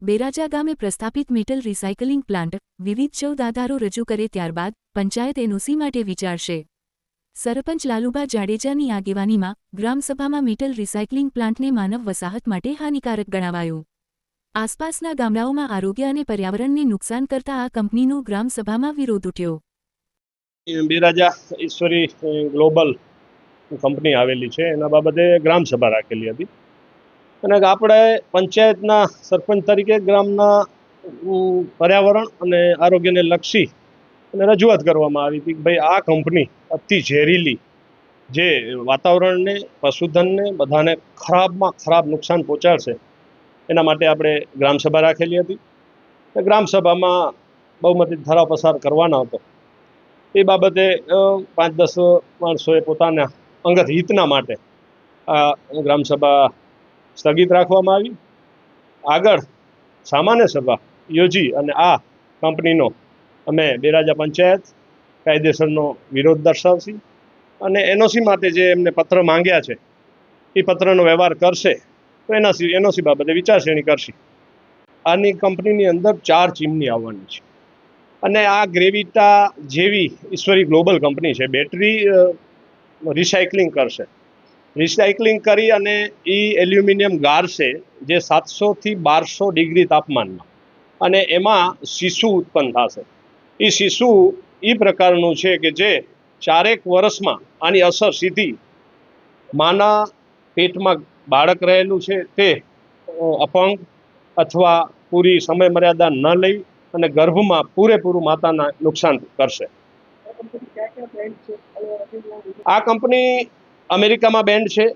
બેરાજા ગામે પ્રસ્થાપિત metal recycling plant વિવિધ 14 આધારો રજૂ કરે ત્યારબાદ પંચાયત એનઓસી માટે વિચારશે. સરપંચ લાલુબા જાડેજાની આગેવાનીમાં ગ્રામસભામાં મેટલ રિસાયકલિંગ પ્લાન્ટને માનવ વસાહત માટે હાનિકારક ગણાવાયું. આસપાસના ગામડાઓમાં આરોગ્ય અને પર્યાવરણને નુકસાન કરતા આ કંપનીનો ગ્રામસભામાં વિરોધ ઉઠ્યો. બેરાજા ઈશ્વરી ગ્લોબલ કંપની આવેલી છે, એના બાબતે ગ્રામસભા રાખેલી હતી અને આપણે પંચાયતના સરપંચ તરીકે ગામના પર્યાવરણ અને આરોગ્યને લક્ષી અને રજૂઆત કરવામાં આવી હતી કે ભાઈ આ કંપની અતિ ઝેરીલી જે વાતાવરણને, પશુધનને બધાને ખરાબમાં ખરાબ નુકસાન પહોંચાડશે, એના માટે આપણે ગ્રામસભા રાખેલી હતી. ગ્રામસભામાં બહુમતી ઠરાવ પસાર કરવાનો હતો. એ બાબતે 5-10 માણસોએ પોતાના અંગત હિતના માટે આ ગ્રામસભા સ્થગિત રાખવામાં આવી. આગળ સામાન્ય સભા યોજી અને આ કંપનીનો અમે બેરાજા પંચાયત કાયદેસરનો વિરોધ દર્શાવશી અને એનઓસી માટે જે એમને પત્ર માંગ્યા છે એ પત્રનો વ્યવહાર કરશે તો એનઓસી બાબતે વિચારશ્રેણી કરશે. આની કંપનીની અંદર 4 ચીમની આવવાની છે અને આ ગ્રેવિટા જેવી ઈશ્વરી ગ્લોબલ કંપની છે, બેટરી રિસાયકલિંગ કરશે. રિસાયકલિંગ કરી અને એ એલ્યુમિનિયમ ગાળશે જે 700 થી 1200 ડિગ્રી તાપમાનમાં, અને એમાં શીશુ ઉત્પન્ન થશે. એ શીશુ એ પ્રકારનું છે કે જે 4 વર્ષમાં આની અસર સીધી માના પેટમાં બાળક રહેલું છે તે અપંગ અથવા પૂરી સમય મર્યાદા ન લઈ અને ગર્ભમાં પૂરેપૂરું માતાના નુકસાન કરશે. આ કંપની અમેરિકામાં બેન્ડ છે,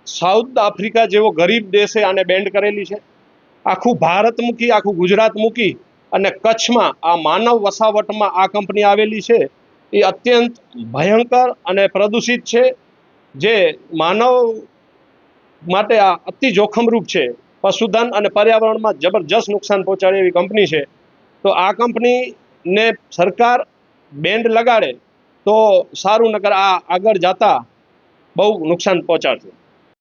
સાઉથ આફ્રિકા જેવો ગરીબ દેશે આને બેન્ડ કરેલી છે. આખું ભારત મૂકી, આખું ગુજરાત મૂકી અને કચ્છમાં આ માનવ વસાવટમાં આ કંપની આવેલી છે. એ અત્યંત ભયંકર અને પ્રદૂષિત છે, જે માનવ માટે આ અતિ જોખમરૂપ છે. પશુધન અને પર્યાવરણમાં જબરજસ્ત નુકસાન પહોંચાડે એવી કંપની છે. તો આ કંપનીને સરકાર બેન્ડ લગાડે તો સારું, નકર આ આગળ જતા બહુ નુકસાન પહોંચાડશે.